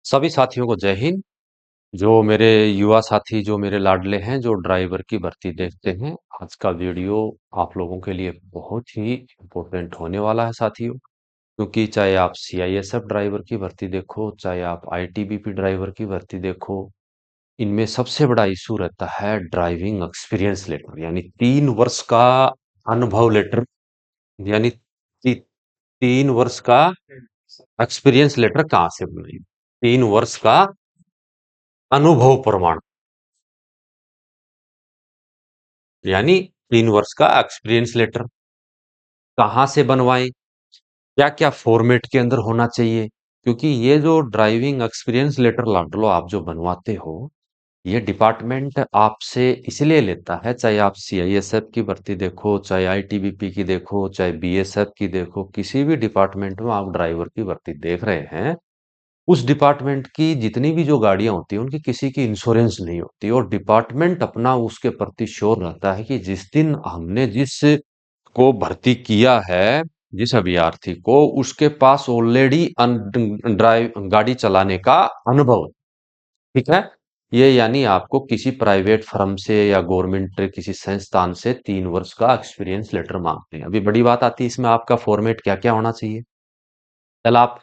सभी साथियों को जय हिंद। जो मेरे युवा साथी, जो मेरे लाडले हैं, जो ड्राइवर की भर्ती देखते हैं, आज का वीडियो आप लोगों के लिए बहुत ही इम्पोर्टेंट होने वाला है साथियों। क्योंकि चाहे आप सीआईएसएफ ड्राइवर की भर्ती देखो, चाहे आप आईटीबीपी ड्राइवर की भर्ती देखो, इनमें सबसे बड़ा इशू रहता है ड्राइविंग एक्सपीरियंस लेटर, यानी 3 वर्ष का अनुभव लेटर। यानी 3 वर्ष का एक्सपीरियंस लेटर कहाँ से बनाई? 3 वर्ष का अनुभव प्रमाण, यानी 3 वर्ष का एक्सपीरियंस लेटर कहाँ से बनवाएं, क्या क्या फॉर्मेट के अंदर होना चाहिए। क्योंकि ये जो ड्राइविंग एक्सपीरियंस लेटर लाडलो आप जो बनवाते हो, ये डिपार्टमेंट आपसे इसलिए लेता है, चाहे आप सीआईएसएफ की भर्ती देखो, चाहे आईटीबीपी की देखो, चाहे बीएसएफ की देखो, किसी भी डिपार्टमेंट में आप ड्राइवर की भर्ती देख रहे हैं, उस डिपार्टमेंट की जितनी भी जो गाड़ियां होती हैं, उनकी किसी की इंश्योरेंस नहीं होती और डिपार्टमेंट अपना उसके प्रति श्योर रहता है कि जिस दिन हमने जिस को भर्ती किया है, जिस अभ्यर्थी को, उसके पास ऑलरेडी ड्राइव गाड़ी चलाने का अनुभव है। ठीक है। ये यानी आपको किसी प्राइवेट फर्म से या गवर्नमेंट किसी संस्थान से 3 वर्ष का एक्सपीरियंस लेटर मांगते हैं। अभी बड़ी बात आती है इसमें, आपका फॉर्मेट क्या क्या होना चाहिए। कल आप,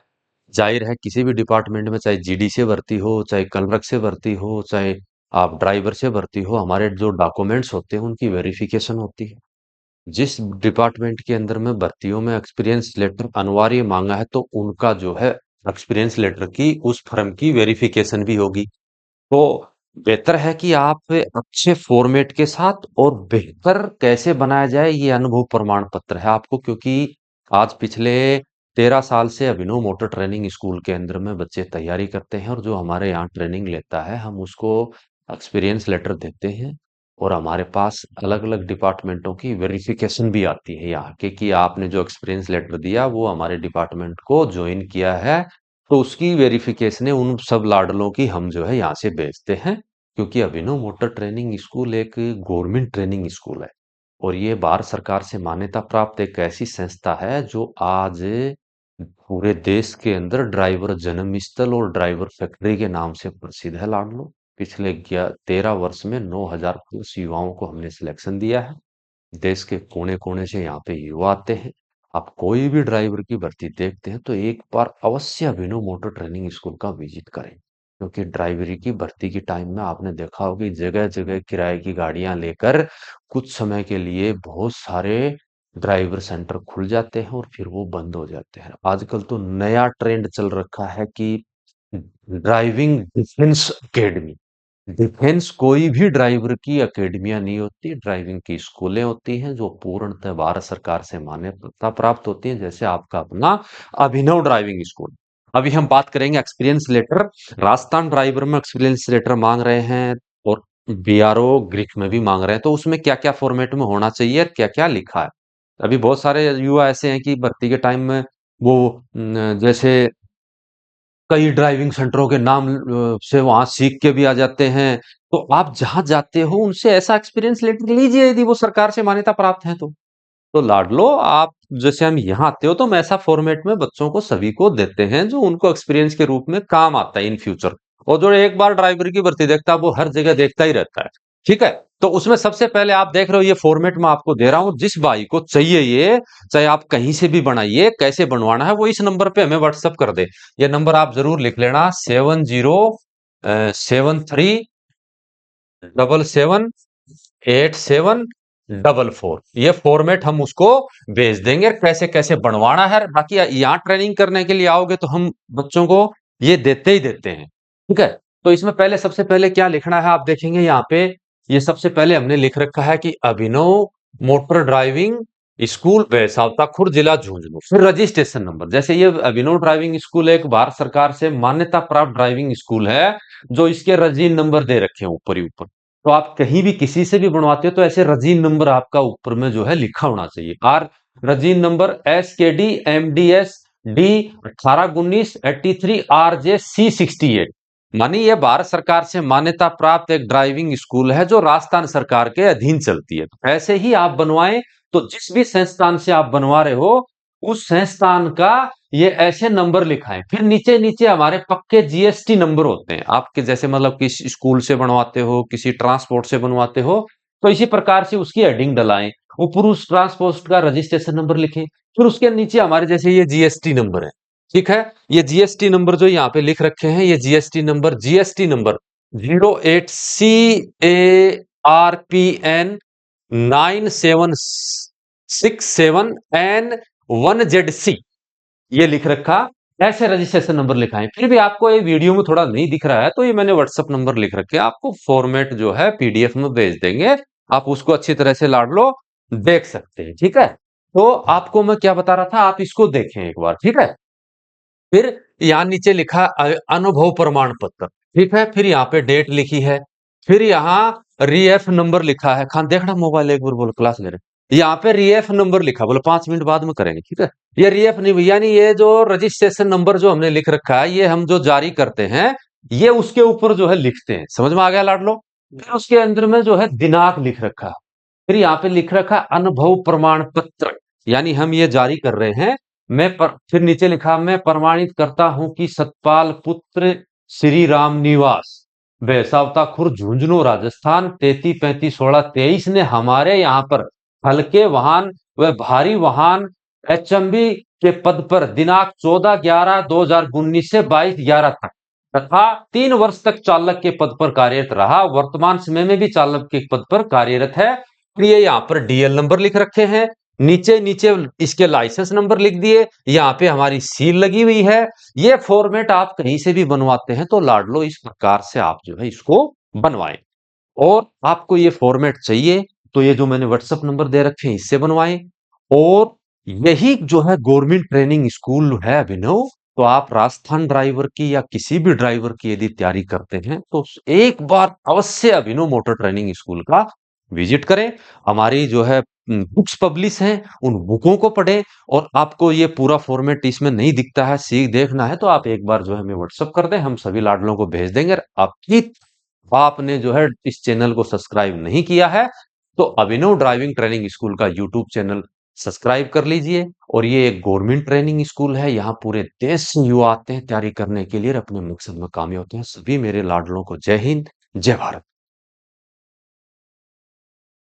जाहिर है किसी भी डिपार्टमेंट में, चाहे जीडी से भर्ती हो, चाहे क्लर्क से भर्ती हो, चाहे आप ड्राइवर से भर्ती हो, हमारे जो डॉक्यूमेंट्स होते हैं उनकी वेरिफिकेशन होती है। जिस डिपार्टमेंट के अंदर में भर्तियों में एक्सपीरियंस लेटर अनिवार्य मांगा है, तो उनका जो है एक्सपीरियंस लेटर की, उस फर्म की वेरिफिकेशन भी होगी। तो बेहतर है कि आप अच्छे फॉर्मेट के साथ और बेहतर कैसे बनाया जाए, ये अनुभव प्रमाण पत्र है आपको। क्योंकि आज पिछले 13 साल से अभिनव मोटर ट्रेनिंग स्कूल के अंदर में बच्चे तैयारी करते हैं, और जो हमारे यहाँ ट्रेनिंग लेता है, हम उसको एक्सपीरियंस लेटर देते हैं। और हमारे पास अलग अलग डिपार्टमेंटों की वेरिफिकेशन भी आती है यहाँ के, कि आपने जो एक्सपीरियंस लेटर दिया वो हमारे डिपार्टमेंट को ज्वाइन किया है। तो उसकी वेरिफिकेशन है, उन सब लाडलों की हम जो है यहाँ से भेजते हैं। क्योंकि अभिनव मोटर ट्रेनिंग स्कूल एक गवर्नमेंट ट्रेनिंग स्कूल है, और ये भारत सरकार से मान्यता प्राप्त एक ऐसी संस्था है जो आज पूरे देश के अंदर ड्राइवर जन्म स्थल और ड्राइवर फैक्ट्री के नाम से प्रसिद्ध है लाडलो। पिछले 13 वर्ष में 9,000 प्लस युवाओं को हमने सिलेक्शन दिया है। देश के कोने कोने से यहाँ पे युवा आते हैं। आप कोई भी ड्राइवर की भर्ती देखते हैं तो एक बार अवश्य अभिनव मोटर ट्रेनिंग स्कूल का विजिट करें। क्योंकि ड्राइवरी की भर्ती की टाइम में आपने देखा होगा कि जगह जगह किराए की गाड़ियां लेकर कुछ समय के लिए बहुत सारे ड्राइवर सेंटर खुल जाते हैं और फिर वो बंद हो जाते हैं। आजकल तो नया ट्रेंड चल रखा है कि ड्राइविंग डिफेंस एकेडमी। डिफेंस कोई भी ड्राइवर की एकेडमियां नहीं होती, ड्राइविंग की स्कूलें होती हैं जो पूर्णतः भारत सरकार से मान्यता प्राप्त होती हैं, जैसे आपका अपना अभिनव ड्राइविंग स्कूल। अभी हम बात करेंगे एक्सपीरियंस लेटर। राजस्थान ड्राइवर में एक्सपीरियंस लेटर मांग रहे हैं, और बीआरओ ग्रीक में भी मांग रहे हैं, तो उसमें क्या क्या फॉर्मेट में होना चाहिए और क्या क्या लिखा है। अभी बहुत सारे युवा ऐसे हैं कि भर्ती के टाइम में वो जैसे कई ड्राइविंग सेंटरों के नाम से वहां सीख के भी आ जाते हैं। तो आप जहां जाते हो उनसे ऐसा एक्सपीरियंस लेटर लीजिए, यदि वो सरकार से मान्यता प्राप्त है तो लाडलो आप, जैसे हम यहाँ आते हो तो हम ऐसा फॉर्मेट में बच्चों को सभी को देते हैं जो उनको एक्सपीरियंस के रूप में काम आता है इन फ्यूचर। और जो एक बार ड्राइवर की भर्ती देखता है वो हर जगह देखता ही रहता है। ठीक है। तो उसमें सबसे पहले आप देख रहे हो, ये फॉर्मेट में आपको दे रहा हूं, जिस भाई को चाहिए ये, चाहे आप कहीं से भी बनाइए, कैसे बनवाना है वो इस नंबर पे हमें व्हाट्सअप कर दे। ये नंबर आप जरूर लिख लेना, 7073778744। ये फॉर्मेट हम उसको भेज देंगे, कैसे कैसे बनवाना है। बाकी यहाँ ट्रेनिंग करने के लिए आओगे तो हम बच्चों को ये देते ही देते हैं। ठीक है। तो इसमें पहले, सबसे पहले क्या लिखना है आप देखेंगे यहाँ पे। ये सबसे पहले हमने लिख रखा है कि अभिनव मोटर ड्राइविंग स्कूल बैसावता खुर्द, जिला झुंझुनू। फिर रजिस्ट्रेशन नंबर, जैसे ये अभिनव ड्राइविंग स्कूल एक भारत सरकार से मान्यता प्राप्त ड्राइविंग स्कूल है, जो इसके रजीन नंबर दे रखे हैं ऊपर ही ऊपर। तो आप कहीं भी किसी से भी बनवाते हो तो ऐसे रजीन नंबर आपका ऊपर में जो है लिखा होना चाहिए। आर रजीन number SKD MDS D181983RJ C68। मानी ये भारत सरकार से मान्यता प्राप्त एक ड्राइविंग स्कूल है जो राजस्थान सरकार के अधीन चलती है। ऐसे ही आप बनवाएं, तो जिस भी संस्थान से आप बनवा रहे हो उस संस्थान का ये ऐसे नंबर लिखा है। फिर नीचे-नीचे हमारे पक्के जीएसटी नंबर होते हैं। आपके जैसे मतलब किसी स्कूल से बनवाते हो, किसी ट्रांसपोर्ट से बनवाते हो, तो इसी प्रकार से उसकी हेडिंग डलाएँ। ऊपर उस ट्रांसपोर्ट का रजिस्ट्रेशन नंबर लिखें, फिर उसके नीचे हमारे जैसे ये जीएसटी नंबर है, ठीक है? ये जीएसटी नंबर जो यहाँ पे लिख रखे हैं, ये जीएसटी नंबर 08 CARPN 9767N1ZC ये लिख रखा, ऐसे रजिस्ट्रेशन नंबर लिखा है। फिर भी आपको ये वीडियो में थोड़ा नहीं दिख रहा है, तो ये मैंने व्हाट्सएप नंबर लिख रखे हैं। आपको फॉर्मेट जो है पीडीएफ में भेज देंगे। आप उसको अच्छी तरह से लाड लो, देख सकते हैं, ठीक है? तो आपको मैं क्या बता रहा था, आप इसको देखें एक बार, ठीक है? फिर यहाँ नीचे लिखा अनुभव प्रमाण पत्र, ठीक है? फिर यहाँ पे डेट लिखी है, फिर यहाँ रीएफ नंबर लिखा है। खान देखना मोबाइल एक बार, बोलो क्लास ले रहे। यहाँ पे रीएफ नंबर लिखा, बोलो 5 मिनट बाद में करेंगे, ठीक है? ये रीएफ नहीं, यानी ये जो रजिस्ट्रेशन नंबर जो हमने लिख रखा है, ये हम जो जारी करते हैं, ये उसके ऊपर जो है लिखते हैं। समझ में आ गया लाडलो? फिर उसके अंदर में जो है दिनांक लिख रखा है। फिर यहाँ पे लिख रखा अनुभव प्रमाण पत्र, यानी हम ये जारी कर रहे हैं। फिर नीचे लिखा, मैं प्रमाणित करता हूं कि सतपाल पुत्र श्री राम निवास बैसावता खुर्द झुंझुनू राजस्थान 33 35 16 23 ने हमारे यहाँ पर हल्के वाहन व भारी वाहन एचएमबी के पद पर दिनांक 14/11/2019 से 22/11 तक तथा 3 वर्ष तक चालक के पद पर कार्यरत रहा। वर्तमान समय में भी चालक के पद पर कार्यरत है। ये यहाँ पर डीएल नंबर लिख रखे हैं, नीचे नीचे इसके लाइसेंस नंबर लिख दिए, यहाँ पे हमारी सील लगी हुई है। ये फॉर्मेट आप कहीं से भी बनवाते हैं तो लाडलो इस प्रकार से आप जो है इसको बनवाएं। और आपको ये फॉर्मेट चाहिए तो ये जो मैंने व्हाट्सएप नंबर दे रखे हैं इससे बनवाएं। और यही जो है गवर्नमेंट ट्रेनिंग स्कूल है अभिनव, तो आप राजस्थान ड्राइवर की या किसी भी ड्राइवर की यदि तैयारी करते हैं तो एक बार अवश्य अभिनव मोटर ट्रेनिंग स्कूल का विजिट करें। हमारी जो है बुक्स पब्लिश हैं, उन बुकों को पढ़ें। और आपको ये पूरा फॉर्मेट इसमें नहीं दिखता है, सीख देखना है, तो आप एक बार जो है हमें व्हाट्सएप कर दें, हम सभी लाडलों को भेज देंगे। आपने जो है इस चैनल को सब्सक्राइब नहीं किया है तो अभिनव ड्राइविंग ट्रेनिंग स्कूल का यूट्यूब चैनल सब्सक्राइब कर लीजिए। और ये एक गवर्नमेंट ट्रेनिंग स्कूल है, यहाँ पूरे देश से युवा आते हैं तैयारी करने के लिए और अपने मकसद में कामयाब होते हैं। सभी मेरे लाडलों को जय हिंद, जय भारत।